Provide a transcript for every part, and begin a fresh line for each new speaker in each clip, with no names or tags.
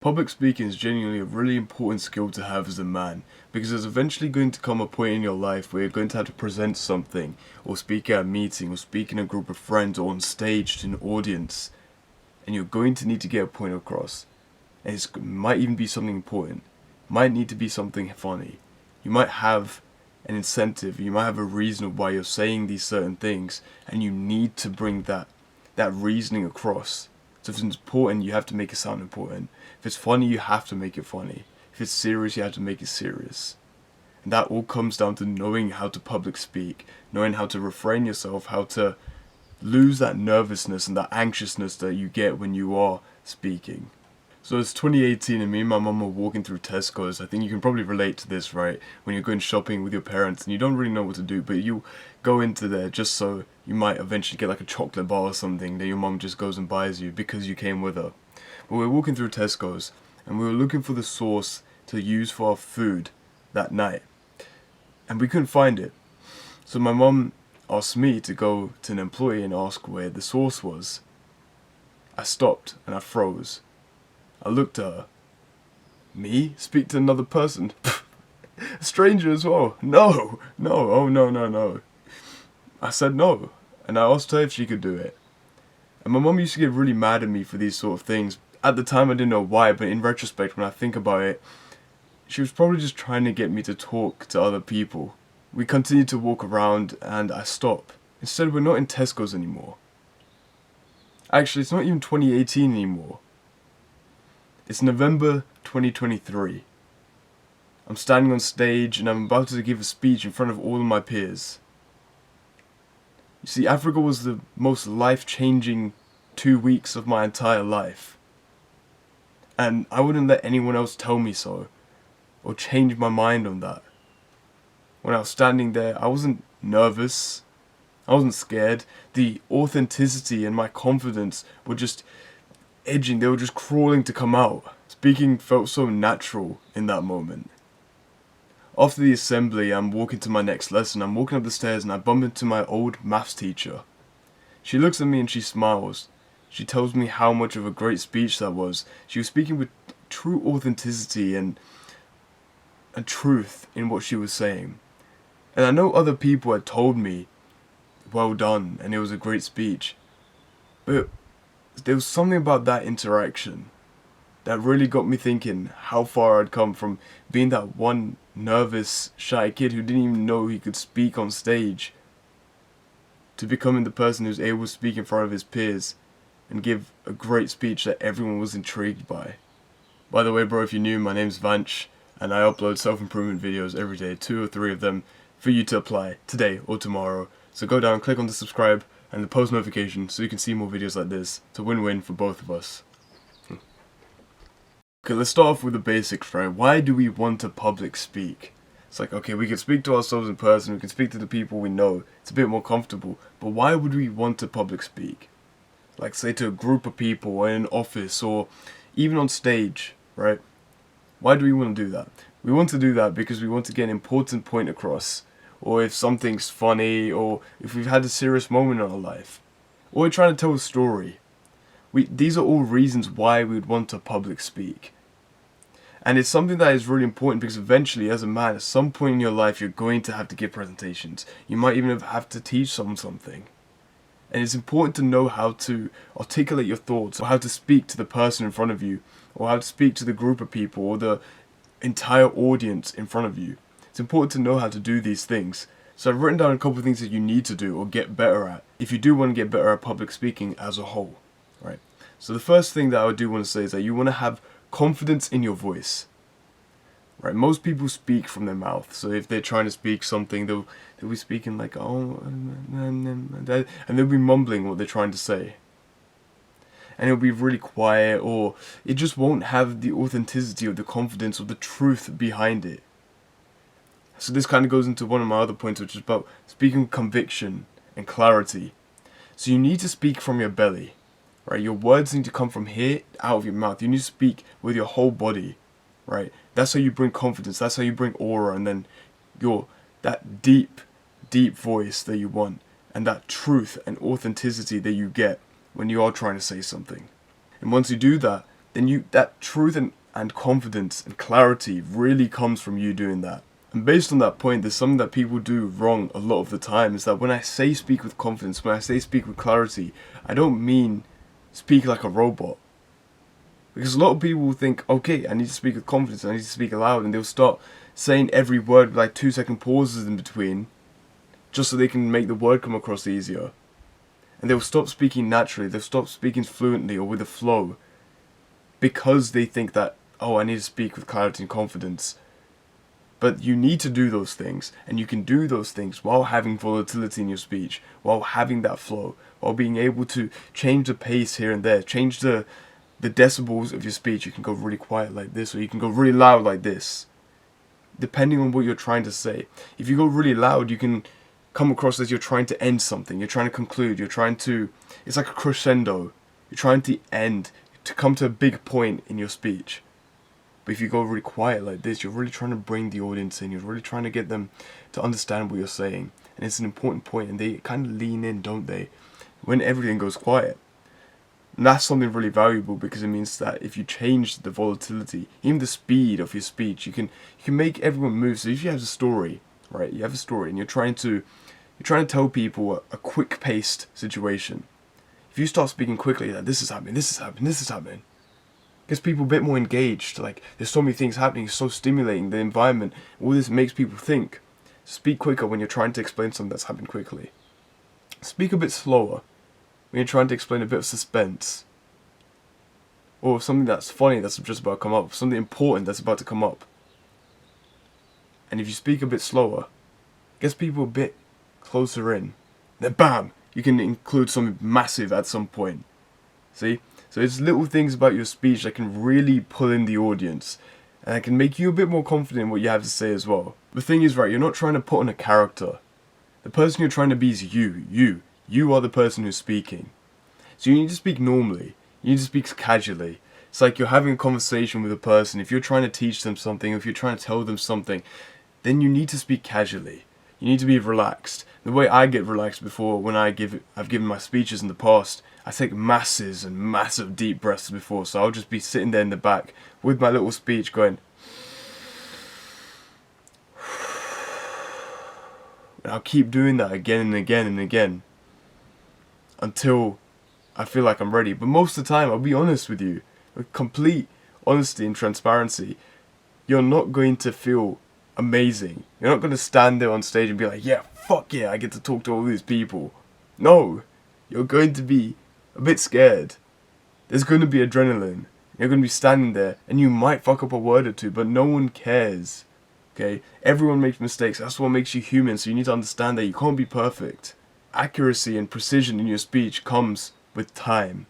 Public speaking is genuinely a really important skill to have as a man, because there's eventually going to come a point in your life where you're going to have to present something, or speak at a meeting, or speak in a group of friends, or on stage to an audience, and you're going to need to get a point across. And it might even be something important, might need to be something funny. You might have an incentive, you might have a reason of why you're saying these certain things, and you need to bring that reasoning across. So if it's important, you have to make it sound important. If it's funny, you have to make it funny. If it's serious, you have to make it serious. And that all comes down to knowing how to public speak, knowing how to refrain yourself, how to lose that nervousness and that anxiousness that you get when you are speaking. So it's 2018 and me and my mum are walking through Tesco's. I think you can probably relate to this, right? When you're going shopping with your parents and you don't really know what to do, but you go into there just so you might eventually get like a chocolate bar or something that your mum just goes and buys you because you came with her. But we were walking through Tesco's and we were looking for the sauce to use for our food that night. And we couldn't find it. So my mum asked me to go to an employee and ask where the sauce was. I stopped and I froze. I looked at her. Me? Speak to another person? A stranger as well? No, oh no. I said no, and I asked her if she could do it. And my mum used to get really mad at me for these sort of things. At the time I didn't know why, but in retrospect when I think about it, she was probably just trying to get me to talk to other people. We continued to walk around and I stopped. Instead, we're not in Tesco's anymore. Actually, it's not even 2018 anymore. It's November 2023. I'm standing on stage and I'm about to give a speech in front of all of my peers. You see, Africa was the most life-changing 2 weeks of my entire life. And I wouldn't let anyone else tell me so, or change my mind on that. When I was standing there, I wasn't nervous, I wasn't scared. The authenticity and my confidence were just edging, they were just crawling to come out. Speaking felt so natural in that moment. After the assembly, I'm walking to my next lesson. I'm walking up the stairs and I bump into my old maths teacher. She looks at me and she smiles. She tells me how much of a great speech that was. She was speaking with true authenticity and truth in what she was saying. And I know other people had told me, well done, and it was a great speech. But there was something about that interaction that really got me thinking how far I'd come from being that one nervous, shy kid who didn't even know he could speak on stage to becoming the person who's able to speak in front of his peers and give a great speech that everyone was intrigued by. By the way, bro, if you're new, my name's Vanch and I upload self-improvement videos every day, 2 or 3 of them for you to apply today or tomorrow. So go down, click on the subscribe and the post notification so you can see more videos like this. It's a win-win for both of us. Okay, let's start off with the basics, right? Why do we want to public speak? It's like, okay, we can speak to ourselves in person, we can speak to the people we know, it's a bit more comfortable, but why would we want to public speak? Like, say to a group of people, or in an office, or even on stage, right? Why do we want to do that? We want to do that because we want to get an important point across, or if something's funny, or if we've had a serious moment in our life, or we're trying to tell a story. These are all reasons why we would want to public speak. And it's something that is really important because eventually, as a man, at some point in your life, you're going to have to give presentations. You might even have to teach someone something. And it's important to know how to articulate your thoughts, or how to speak to the person in front of you, or how to speak to the group of people, or the entire audience in front of you. It's important to know how to do these things. So I've written down a couple of things that you need to do or get better at if you do want to get better at public speaking as a whole. Right. So the first thing that I do want to say is that you want to have confidence in your voice. Right. Most people speak from their mouth. So if they're trying to speak something, they'll be speaking like, oh, and they'll be mumbling what they're trying to say. And it'll be really quiet, or it just won't have the authenticity or the confidence or the truth behind it. So this kind of goes into one of my other points, which is about speaking with conviction and clarity. So you need to speak from your belly. Right, your words need to come from here, out of your mouth. You need to speak with your whole body, right? That's how you bring confidence. That's how you bring aura, and then that deep voice that you want, and that truth and authenticity that you get when you are trying to say something. And once you do that, then that truth and confidence and clarity really comes from you doing that. And based on that point, there's something that people do wrong a lot of the time, is that when I say speak with confidence, when I say speak with clarity, I don't mean speak like a robot. Because a lot of people will think, okay, I need to speak with confidence, I need to speak aloud, and they'll start saying every word with like 2-second pauses in between, just so they can make the word come across easier. And they'll stop speaking naturally, they'll stop speaking fluently or with a flow, because they think that, oh, I need to speak with clarity and confidence. But you need to do those things, and you can do those things while having volatility in your speech, while having that flow, while being able to change the pace here and there, change the decibels of your speech. You can go really quiet like this, or you can go really loud like this, depending on what you're trying to say. If you go really loud, you can come across as you're trying to end something, you're trying to conclude, it's like a crescendo, you're trying to end, to come to a big point in your speech. But if you go really quiet like this, you're really trying to bring the audience in, you're really trying to get them to understand what you're saying. And it's an important point, and they kind of lean in, don't they, when everything goes quiet. And that's something really valuable, because it means that if you change the volatility, even the speed of your speech, you can make everyone move. So if you have a story, right, you have a story and you're trying to tell people a quick-paced situation. If you start speaking quickly, like this is happening, this is happening, this is happening, gets people a bit more engaged. Like, there's so many things happening, it's so stimulating, the environment, all this makes people think. Speak quicker when you're trying to explain something that's happened quickly. Speak a bit slower when you're trying to explain a bit of suspense, or something that's funny that's just about to come up, something important that's about to come up. And if you speak a bit slower, it gets people a bit closer in. Then bam, you can include something massive at some point. See? So it's little things about your speech that can really pull in the audience, and that can make you a bit more confident in what you have to say as well. The thing is, right, you're not trying to put on a character. The person you're trying to be is you. You are the person who's speaking. So you need to speak normally. You need to speak casually. It's like you're having a conversation with a person. If you're trying to teach them something, if you're trying to tell them something, then you need to speak casually. You need to be relaxed. The way I get relaxed before, when I've given my speeches in the past, I take massive deep breaths before. So I'll just be sitting there in the back with my little speech going, and I'll keep doing that again and again and again until I feel like I'm ready. But most of the time, I'll be honest with you, with complete honesty and transparency, you're not going to feel amazing. You're not going to stand there on stage and be like, yeah, fuck yeah, I get to talk to all these people. No, you're going to be a bit scared. There's going to be adrenaline. You're going to be standing there, and you might fuck up a word or two, but no one cares. Okay? Everyone makes mistakes. That's what makes you human, so you need to understand that you can't be perfect. Accuracy and precision in your speech comes with time.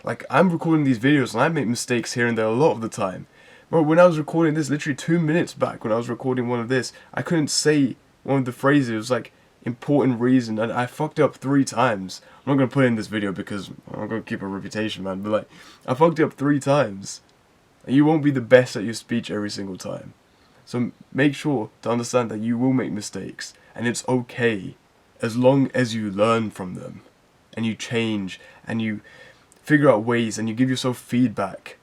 Like, I'm recording these videos and I make mistakes here and there a lot of the time. Bro, when I was recording this, literally 2 minutes back, when I was recording one of this, I couldn't say one of the phrases. It was like, important reason, and I fucked it up 3 times. I'm not going to put it in this video because I'm going to keep a reputation, man, but like, I fucked it up 3 times. And you won't be the best at your speech every single time. So make sure to understand that you will make mistakes, and it's okay, as long as you learn from them, and you change, and you figure out ways, and you give yourself feedback,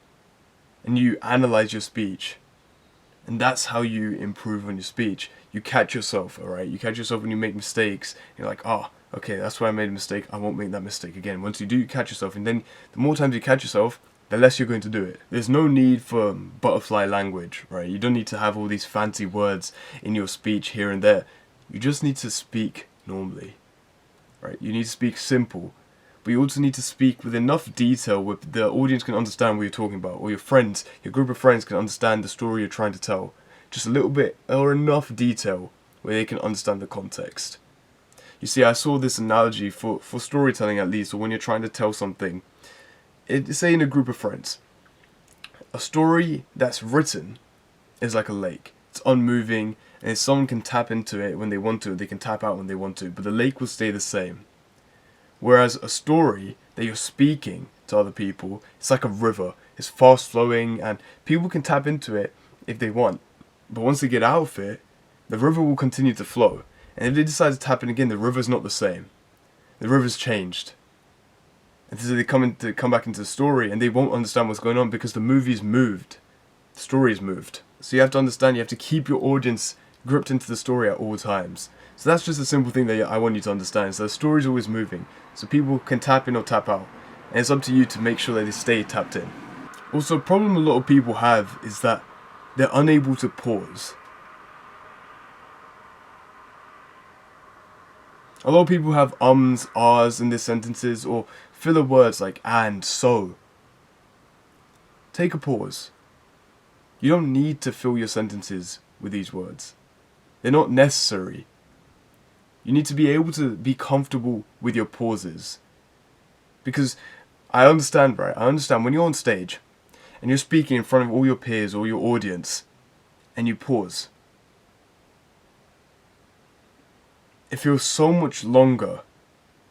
and you analyze your speech. And that's how you improve on your speech. You catch yourself, alright? You catch yourself when you make mistakes. You're like, oh, okay, that's why I made a mistake. I won't make that mistake again. Once you do, you catch yourself, and then the more times you catch yourself, the less you're going to do it. There's no need for butterfly language, right? You don't need to have all these fancy words in your speech here and there. You just need to speak normally, right? You need to speak simple, but you also need to speak with enough detail where the audience can understand what you're talking about, or your friends, your group of friends can understand the story you're trying to tell. Just a little bit, or enough detail where they can understand the context. You see, I saw this analogy for storytelling at least, or when you're trying to tell something. Say in a group of friends, a story that's written is like a lake. It's unmoving, and if someone can tap into it when they want to, they can tap out when they want to, but the lake will stay the same. Whereas a story that you're speaking to other people, it's like a river. It's fast flowing, and people can tap into it if they want. But once they get out of it, the river will continue to flow. And if they decide to tap in again, the river's not the same. The river's changed. And so they come back into the story and they won't understand what's going on because the movie's moved. The story's moved. So you have to understand, you have to keep your audience gripped into the story at all times. So that's just a simple thing that I want you to understand. So the story's always moving. So people can tap in or tap out. And it's up to you to make sure that they stay tapped in. Also, a problem a lot of people have is that they're unable to pause. A lot of people have ums, ahs in their sentences or filler words like and, so. Take a pause. You don't need to fill your sentences with these words. They're not necessary. You need to be able to be comfortable with your pauses. Because I understand, right? I understand when you're on stage and you're speaking in front of all your peers or your audience and you pause. It feels so much longer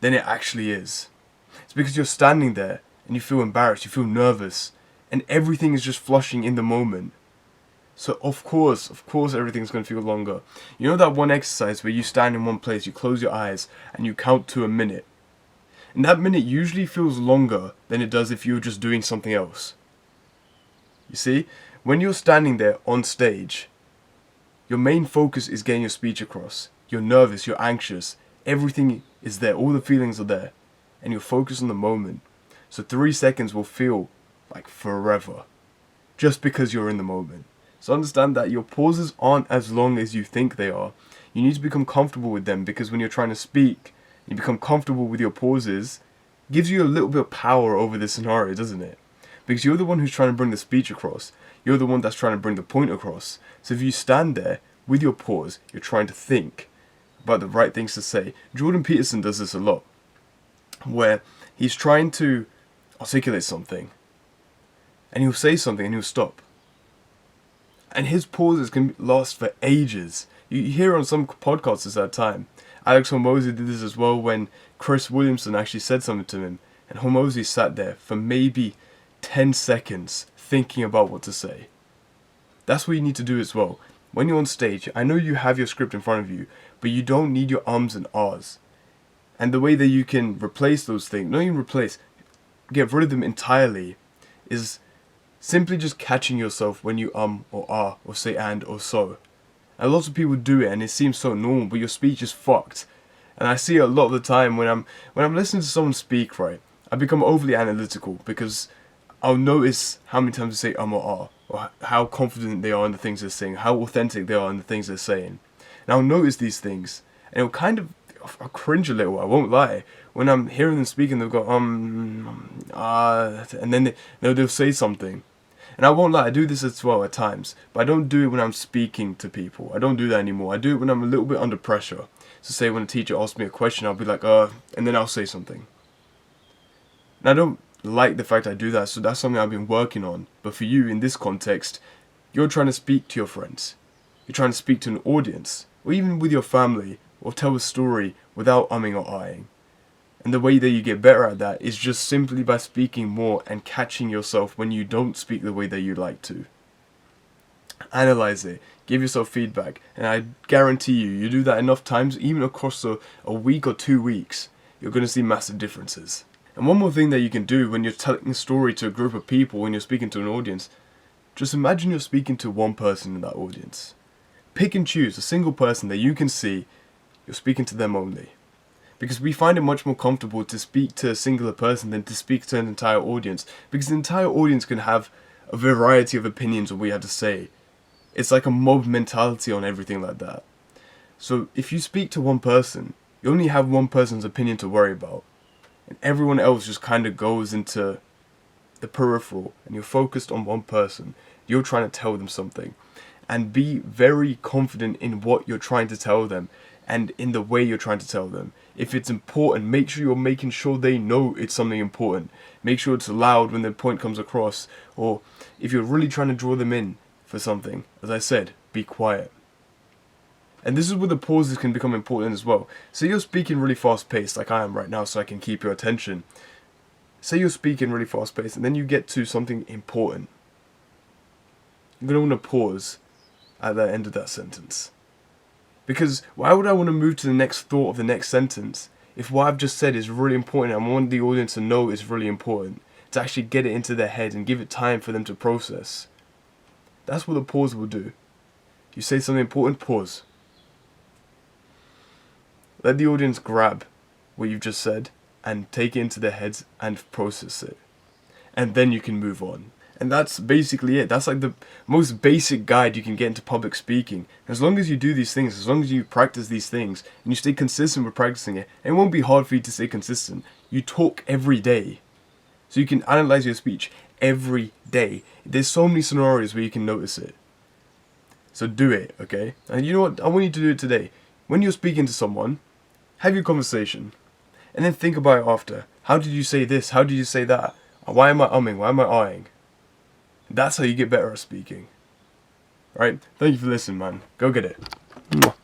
than it actually is. It's because you're standing there and you feel embarrassed, you feel nervous, and everything is just flushing in the moment. So of course everything's going to feel longer. You know that one exercise where you stand in one place, you close your eyes, and you count to a minute? And that minute usually feels longer than it does if you're just doing something else. You see, when you're standing there on stage, your main focus is getting your speech across. You're nervous, you're anxious, everything is there, all the feelings are there, and you're focused on the moment. So 3 seconds will feel like forever, just because you're in the moment. So understand that your pauses aren't as long as you think they are. You need to become comfortable with them, because when you're trying to speak, you become comfortable with your pauses, it gives you a little bit of power over the scenario, doesn't it? Because you're the one who's trying to bring the speech across. You're the one that's trying to bring the point across. So if you stand there with your pause, you're trying to think about the right things to say. Jordan Peterson does this a lot, where he's trying to articulate something, and he'll say something and he'll stop. And his pauses can last for ages. You hear on some podcasts at that time. Alex Hormozy did this as well when Chris Williamson actually said something to him, and Hormozy sat there for maybe 10 seconds thinking about what to say. That's what you need to do as well. When you're on stage, I know you have your script in front of you, but you don't need your ums and ahs. And the way that you can replace those things, not even replace, get rid of them entirely, is simply just catching yourself when you or ah or say and or so. And lots of people do it and it seems so normal, but your speech is fucked. And I see a lot of the time when I'm listening to someone speak, right, I become overly analytical because I'll notice how many times they say or ah, or how confident they are in the things they're saying, how authentic they are in the things they're saying. And I'll notice these things, and it'll kind of, I'll cringe a little, I won't lie. When I'm hearing them speaking, they'll go, and then they'll say something. And I won't lie, I do this as well at times, but I don't do it when I'm speaking to people. I don't do that anymore. I do it when I'm a little bit under pressure. So say when a teacher asks me a question, I'll be like, and then I'll say something. And I don't like the fact I do that, so that's something I've been working on. But for you, in this context, you're trying to speak to your friends. You're trying to speak to an audience, or even with your family, or tell a story without umming or ahhing. And the way that you get better at that is just simply by speaking more and catching yourself when you don't speak the way that you like to. Analyze it, give yourself feedback, and I guarantee you do that enough times, even across a week or 2 weeks, you're going to see massive differences. And one more thing that you can do when you're telling a story to a group of people, when you're speaking to an audience, just imagine you're speaking to one person in that audience. Pick and choose a single person that you can see, you're speaking to them only. Because we find it much more comfortable to speak to a singular person than to speak to an entire audience. Because the entire audience can have a variety of opinions on what you have to say. It's like a mob mentality on everything like that. So if you speak to one person, you only have one person's opinion to worry about. And everyone else just kind of goes into the peripheral. And you're focused on one person. You're trying to tell them something. And be very confident in what you're trying to tell them. And in the way you're trying to tell them. If it's important, make sure you're making sure they know it's something important. Make sure it's loud when the point comes across. Or if you're really trying to draw them in for something, as I said, be quiet. And this is where the pauses can become important as well. Say you're speaking really fast paced, like I am right now, so I can keep your attention. Say you're speaking really fast paced, and then you get to something important. You're going to want to pause at the end of that sentence. Because why would I want to move to the next thought of the next sentence if what I've just said is really important and I want the audience to know it's really important, to actually get it into their head and give it time for them to process. That's what the pause will do. You say something important, pause. Let the audience grab what you've just said and take it into their heads and process it. And then you can move on. And that's basically it. That's like the most basic guide you can get into public speaking. As long as you do these things, as long as you practice these things, and you stay consistent with practicing it, it won't be hard for you to stay consistent. You talk every day. So you can analyze your speech every day. There's so many scenarios where you can notice it. So do it, okay? And you know what? I want you to do it today. When you're speaking to someone, have your conversation. And then think about it after. How did you say this? How did you say that? Why am I umming? Why am I eyeing? That's how you get better at speaking. Alright? Thank you for listening, man. Go get it. Mwah.